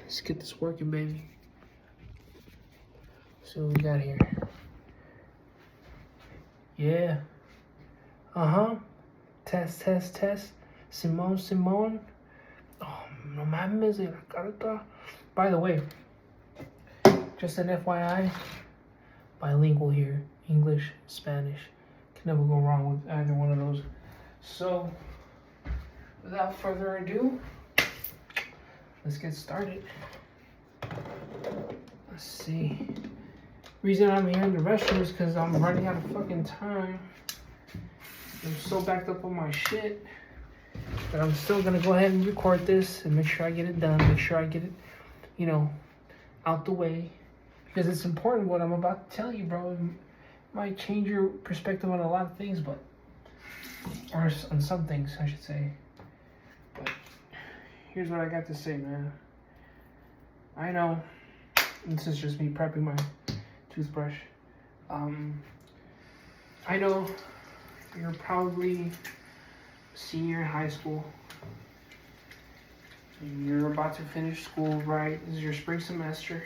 Let's get this working, baby. So what we got here? Yeah. Test. Simone. Oh, no mames. By the way, just an FYI, bilingual here. English, Spanish. Can never go wrong with either one of those. So, without further ado, let's get started. Let's see. Reason I'm here in the restroom is because I'm running out of fucking time. I'm so backed up on my shit that I'm still gonna go ahead and record this and make sure I get it done. Make sure I get it, out the way, because it's important what I'm about to tell you, bro. It might change your perspective on a lot of things, or on some things, I should say. But here's what I got to say, man. I know this is just me prepping my toothbrush. I know you're probably a senior in high school. You're about to finish school, right? This is your spring semester.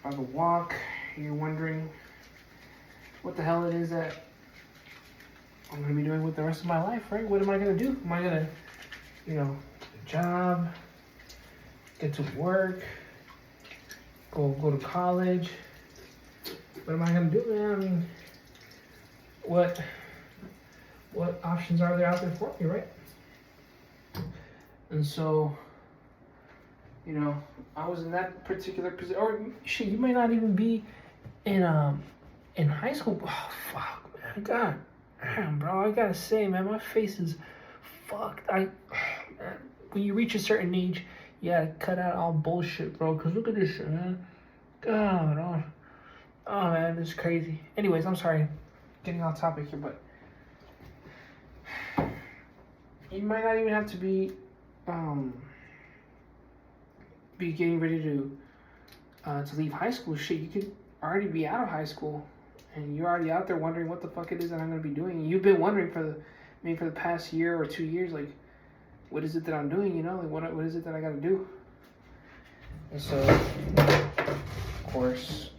About to walk. You're wondering what the hell it is that I'm going to be doing with the rest of my life, right? What am I going to do? Am I going to, get a job, get to work, go to college? What am I going to do, man? I mean, what options are there out there for me, right? And so, I was in that particular position, or shit, you might not even be in high school. Oh, fuck, man. God damn, bro. I gotta say, man, my face is fucked. Man, when you reach a certain age, you gotta cut out all bullshit, bro. Because look at this shit, man. God, oh, man, this is crazy. Anyways, I'm sorry. Getting off topic here, but you might not even have to be getting ready to leave high school. Shit, you could already be out of high school, and you're already out there wondering what the fuck it is that I'm gonna be doing. And you've been wondering for the past year or 2 years, like, what is it that I'm doing? Like, what is it that I gotta do? And so, of course,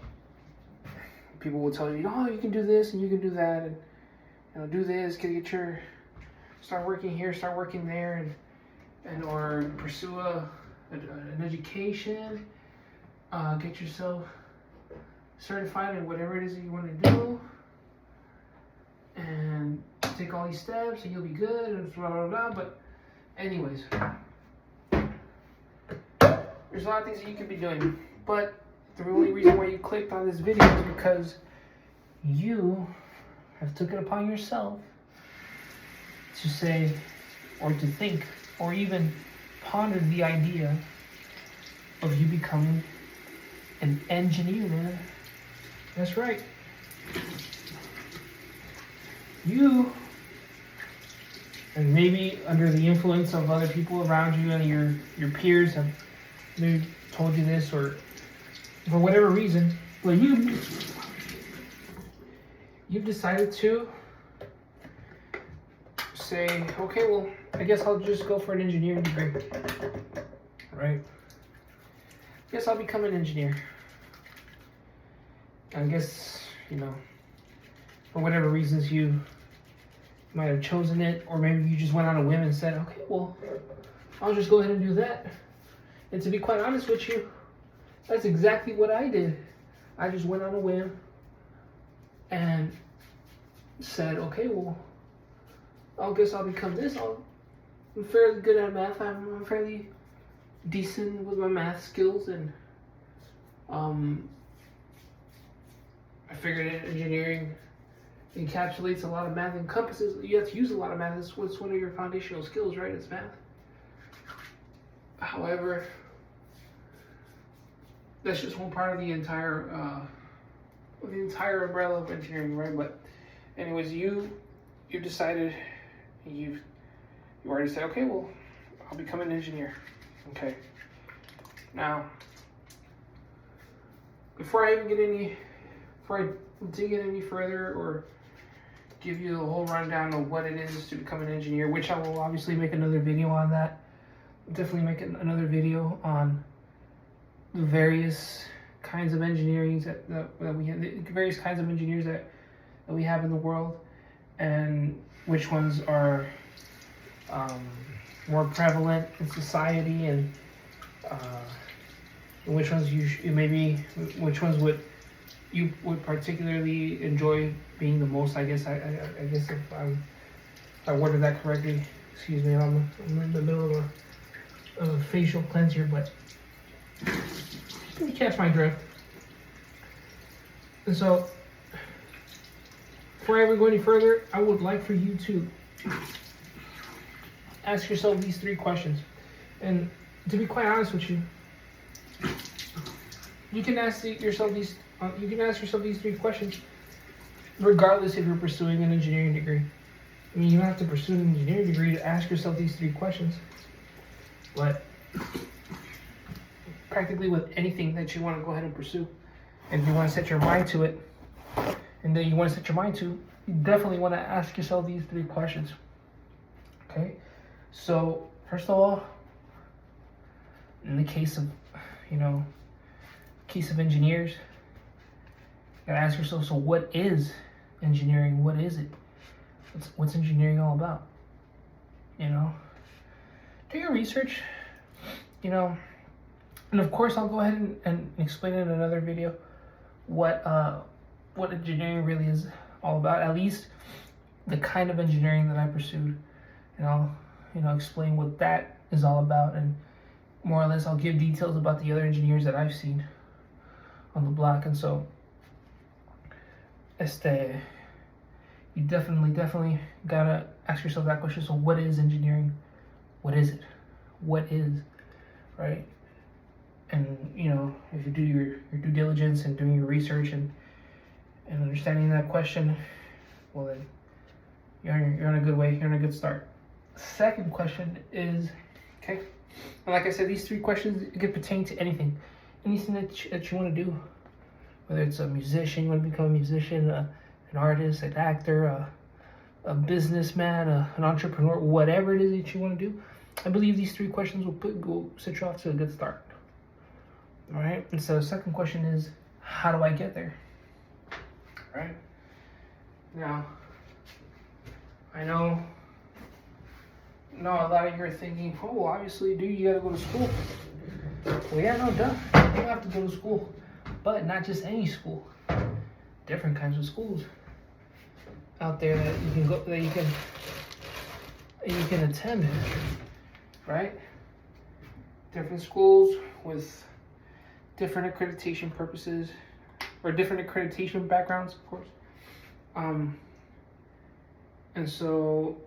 people will tell you, oh, you can do this and you can do that, and do this, start working here, start working there, and or pursue an education, get yourself certified in whatever it is that you want to do, and take all these steps and you'll be good, and blah blah blah. But anyways, there's a lot of things that you could be doing, but the only reason why you clicked on this video is because you have took it upon yourself to say, or to think, or even ponder the idea of you becoming an engineer, man. That's right. You, and maybe under the influence of other people around you and your peers have maybe told you this, or for whatever reason, but you've decided to say, okay, well, I guess I'll just go for an engineering degree, right? I guess I'll become an engineer. I guess, for whatever reasons you might have chosen it, or maybe you just went on a whim and said, okay, well, I'll just go ahead and do that. And to be quite honest with you, that's exactly what I did. I just went on a whim and said, okay, well, I guess I'll become this. I'm fairly good at math. I'm fairly decent with my math skills, and I figured engineering encapsulates a lot of math, encompasses. You have to use a lot of math. It's one of your foundational skills, right? It's math. However, that's just one part of the entire umbrella of engineering, right? But anyways, you decided, you already said, okay, well, I'll become an engineer. Okay. Now, before I dig in any further or give you the whole rundown of what it is to become an engineer, which I will obviously make another video on that. Definitely make another video on the various kinds of engineering that we have, the various kinds of engineers that we have in the world, and which ones are more prevalent in society, and which ones which ones would you would particularly enjoy being the most. I guess if I worded that correctly. Excuse me, I'm in the middle of a facial cleanse here, but you catch my drift. And so, before I ever go any further, I would like for you to ask yourself these 3 questions. And to be quite honest with you, you can ask yourself these 3 questions regardless if you're pursuing an engineering degree. I mean, you don't have to pursue an engineering degree to ask yourself these 3 questions. But practically with anything that you want to go ahead and pursue, and if you want to set your mind to it, you definitely want to ask yourself these 3 questions. Okay? So, first of all, in the case of engineers, you gotta ask yourself, so what is engineering? What is it? What's engineering all about? Do your research, and of course I'll go ahead and explain in another video what engineering really is all about, at least the kind of engineering that I pursued, and I'll explain what that is all about, and more or less I'll give details about the other engineers that I've seen on the block. And so you definitely gotta ask yourself that question. So what is engineering? What is it? What is, right? And if you do your due diligence and doing your research and understanding that question, well then you're in a good way, you're in a good start. Second question is, okay, and like I said, these 3 questions could pertain to anything that you want to do, whether it's a musician, you want to become a musician, an artist, an actor, a businessman, an entrepreneur, whatever it is that you want to do. I believe these 3 questions will set you off to a good start. All right. And so the second question is, how do I get there? All right. Now, I know a lot of you are thinking, oh, obviously, dude, you gotta go to school. Well, yeah, no, duh. You don't have to go to school, but not just any school. Different kinds of schools out there that you can go, that you can attend, right? Different schools with different accreditation purposes, or different accreditation backgrounds, of course. And so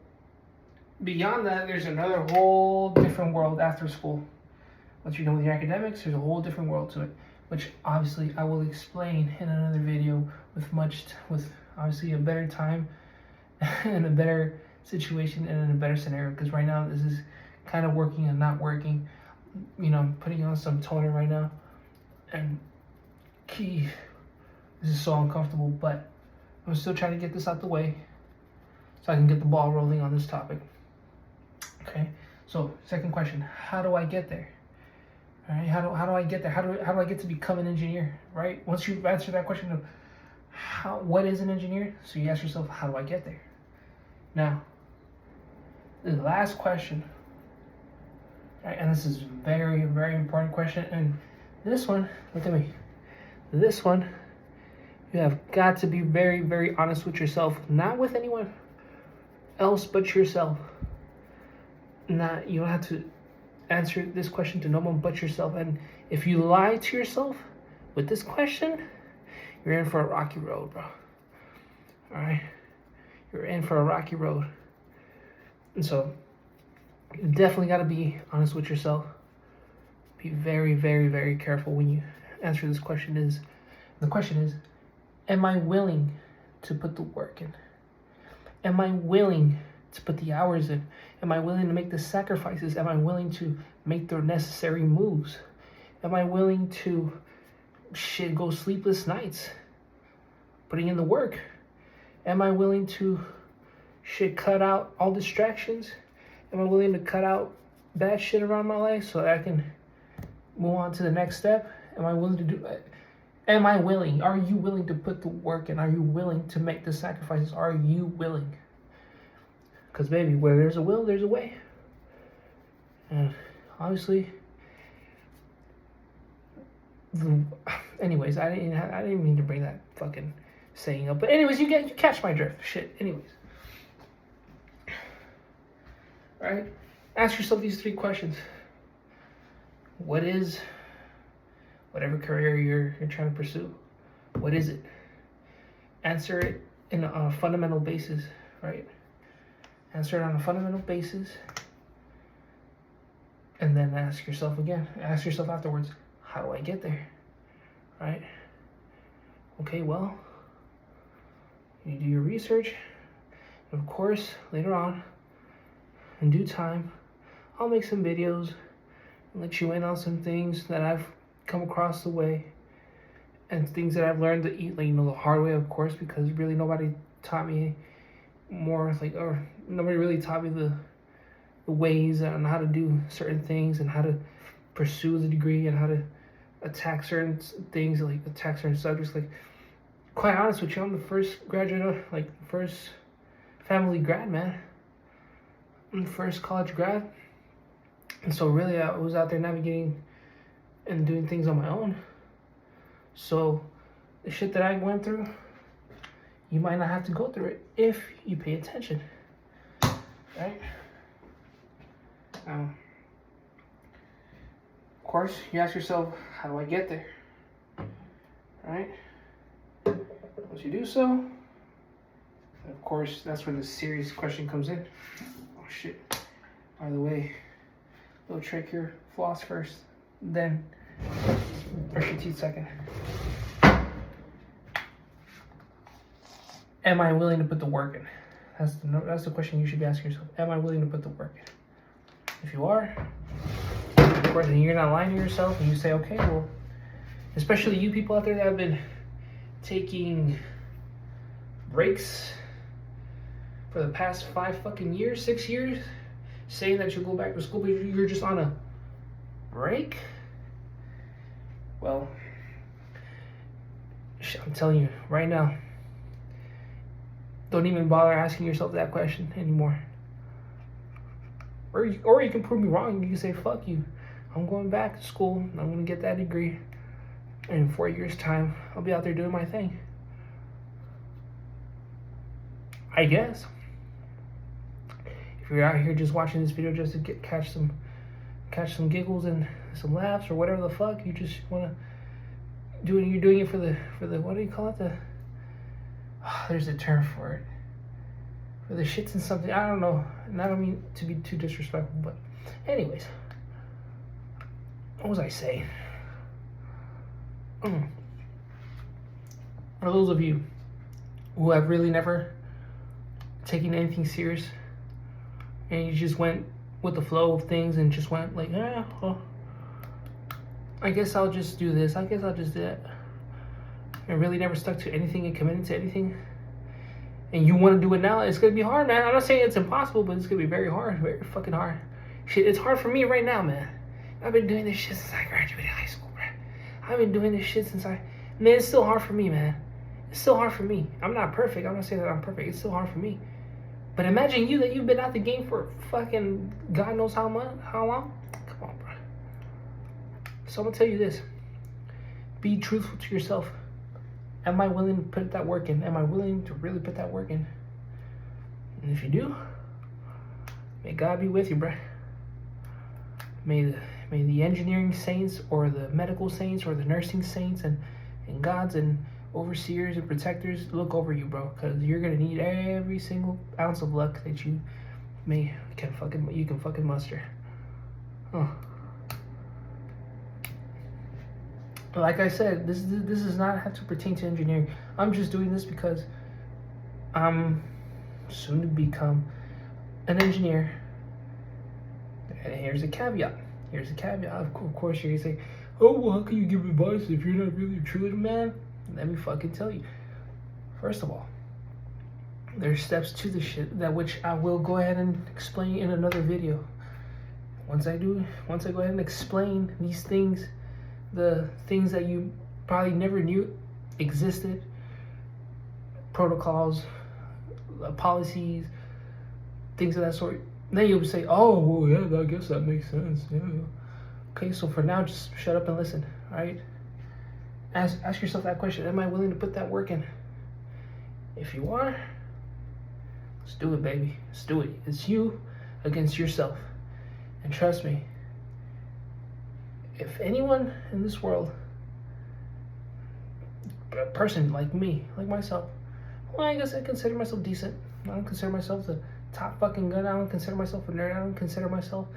beyond that, there's another whole different world after school. Once you're done with your academics, there's a whole different world to it, which obviously I will explain in another video with obviously a better time and a better situation and in a better scenario, because right now this is kind of working and not working. I'm putting on some toner right now, and this is so uncomfortable, but I'm still trying to get this out the way so I can get the ball rolling on this topic. Okay, so second question, how do I get there? All right, how do I get there? How do I get to become an engineer? Right? Once you've answered that question of what is an engineer, so you ask yourself, how do I get there? Now, the last question, right, and this is a very, very important question, and this one, look at me, this one, you have got to be very, very honest with yourself, not with anyone else but yourself. You don't have to answer this question to no one but yourself. And if you lie to yourself with this question, you're in for a rocky road, bro. All right? You're in for a rocky road. And so you definitely got to be honest with yourself. Be very, very, very careful when you answer this question. The question is, am I willing to put the work in? Am I willing to put the hours in? Am I willing to make the sacrifices? Am I willing to make the necessary moves? Am I willing to go sleepless nights putting in the work? Am I willing to cut out all distractions? Am I willing to cut out bad shit around my life so that I can move on to the next step? Am I willing to do it? Am I willing? Are you willing to put the work in? Are you willing to make the sacrifices? Are you willing? Because, baby, where there's a will, there's a way. And obviously, anyways, I didn't mean to bring that fucking saying up. But anyways, you catch my drift. Shit. Anyways. All right? Ask yourself these 3 questions. What is whatever career you're trying to pursue? What is it? Answer it on a fundamental basis, right? Answer it on a fundamental basis. And then ask yourself again. Ask yourself afterwards, how do I get there? Right? Okay, well, you do your research. And of course, later on, in due time, I'll make some videos and let you in on some things that I've come across the way and things that I've learned to eat, like, the hard way, of course, because really nobody taught me or nobody really taught me the ways on how to do certain things and how to pursue the degree and how to attack certain things, like attack certain subjects. Like, quite honest with you, I'm the first graduate, first family grad, man. I'm the first college grad. And so really I was out there navigating and doing things on my own. So the shit that I went through, you might not have to go through it if you pay attention, right? Of course, you ask yourself, how do I get there? Right? Once you do so, of course, that's when the serious question comes in. Oh shit. By the way, little trick here, floss first, then brush your teeth second. Am I willing to put the work in? That's the question you should be asking yourself. Am I willing to put the work in? If you are, of course, and you're not lying to yourself, and you say, okay, well, especially you people out there that have been taking breaks for the past 6 years, saying that you'll go back to school, but you're just on a break. Well, I'm telling you right now, don't even bother asking yourself that question anymore. Or you can prove me wrong. You can say, fuck you. I'm going back to school. I'm going to get that degree. And in 4 years' time, I'll be out there doing my thing. I guess. If you're out here just watching this video just to catch some giggles and some laughs or whatever the fuck, you just want to do it. You're doing it for the what do you call it? There's a term for it. For the shits and something. I don't know. And I don't mean to be too disrespectful, but anyways. What was I saying? For those of you who have really never taken anything serious and you just went with the flow of things and just went like, well, I guess I'll just do this. I guess I'll just do that. And really never stuck to anything and committed to anything. And you want to do it now, it's going to be hard, man. I'm not saying it's impossible, but it's going to be very hard. Very fucking hard. Shit, it's hard for me right now, man. I've been doing this shit since I graduated high school, man. I've been doing this shit man, it's still hard for me, man. It's still hard for me. I'm not perfect. I'm not saying that I'm perfect. It's still hard for me. But imagine that you've been out the game for fucking God knows how long. Come on, bro. So I'm going to tell you this. Be truthful to yourself. Am I willing to put that work in? Am I willing to really put that work in? And if you do, may God be with you, bruh. May the engineering saints or the medical saints or the nursing saints and gods and overseers and protectors look over you, bro. Because you're going to need every single ounce of luck that you can fucking muster. But like I said, this does not have to pertain to engineering. I'm just doing this because I'm soon to become an engineer. And here's a caveat. Of course, you're going to say, oh, well, how can you give advice if you're not really truly the man? Let me fucking tell you. First of all, there's steps to the shit that which I will go ahead and explain in another video. Once I go ahead and explain these things, the things that you probably never knew existed, protocols, policies, things of that sort, then you'll say, oh, well, yeah, I guess that makes sense. Yeah. Okay, so for now, just shut up and listen, all right? Ask yourself that question. Am I willing to put that work in? If you are, let's do it, baby. Let's do it. It's you against yourself. And trust me, if anyone in this world, a person like me, like myself, well, I guess I consider myself decent. I don't consider myself the top fucking gun. I don't consider myself a nerd. I don't consider myself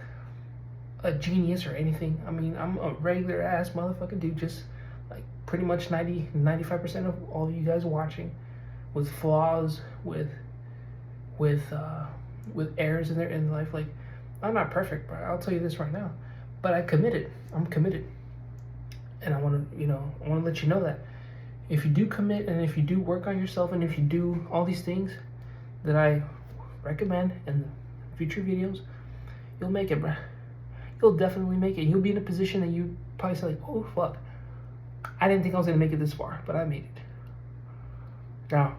a genius or anything. I mean, I'm a regular ass motherfucking dude, just like pretty much 95% of all of you guys watching, with flaws, with errors in their life. Like, I'm not perfect, bro. I'll tell you this right now. But I'm committed. And I want to let you know that if you do commit, and if you do work on yourself, and if you do all these things that I recommend in the future videos, you'll make it, bro. You'll definitely make it. You'll be in a position that you probably say, like, oh, fuck. I didn't think I was going to make it this far, but I made it. Now,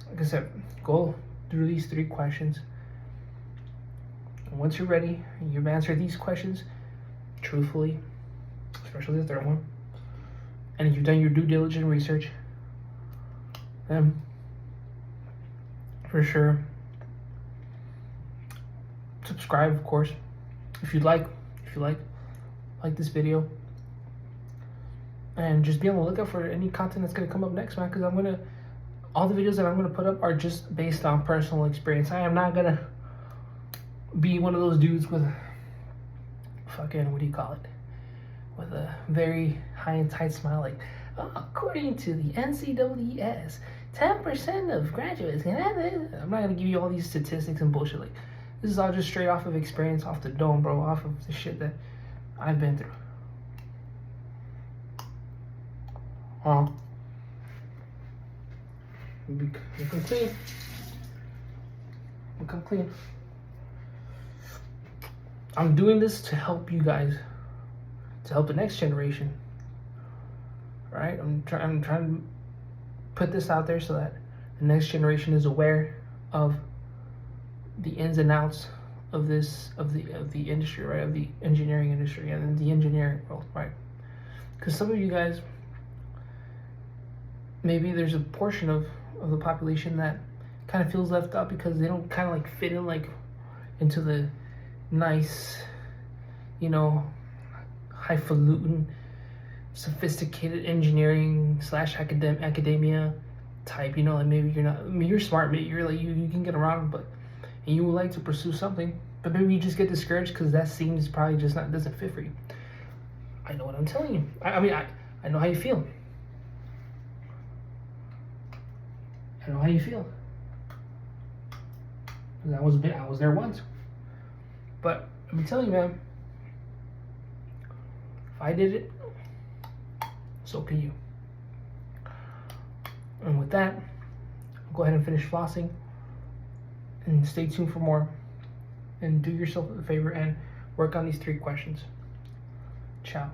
like I said, go through these 3 questions. And once you're ready, and you've answered these questions truthfully, especially the 3rd one, and you've done your due diligence research, then for sure, subscribe, of course, if you'd like this video, and just be on the lookout for any content that's going to come up next, man, because all the videos that I'm going to put up are just based on personal experience. I am not going to be one of those dudes with fucking, what do you call it, with a very high and tight smile, like, oh, according to the NCWS, 10% of graduates can have it. I'm not going to give you all these statistics and bullshit. Like, this is all just straight off of experience, off the dome, bro, off of the shit that I've been through. We come clean. I'm doing this to help you guys, to help the next generation. Right? I'm trying to put this out there so that the next generation is aware of the ins and outs of the industry, right? Of the engineering industry and the engineering world, right? Because some of you guys, maybe there's a portion of the population that kind of feels left out because they don't kind of like fit in like into the nice, highfalutin, sophisticated engineering / academia type. Like maybe you're not. I mean, you're smart, maybe you're like you can get around, and you would like to pursue something, but maybe you just get discouraged because that scene is probably just doesn't fit for you. I know what I'm telling you. I know how you feel. I know how you feel. I was there once. But I'm telling you, man, if I did it, so can you. And with that, I'll go ahead and finish flossing. And stay tuned for more. And do yourself a favor and work on these 3 questions. Ciao.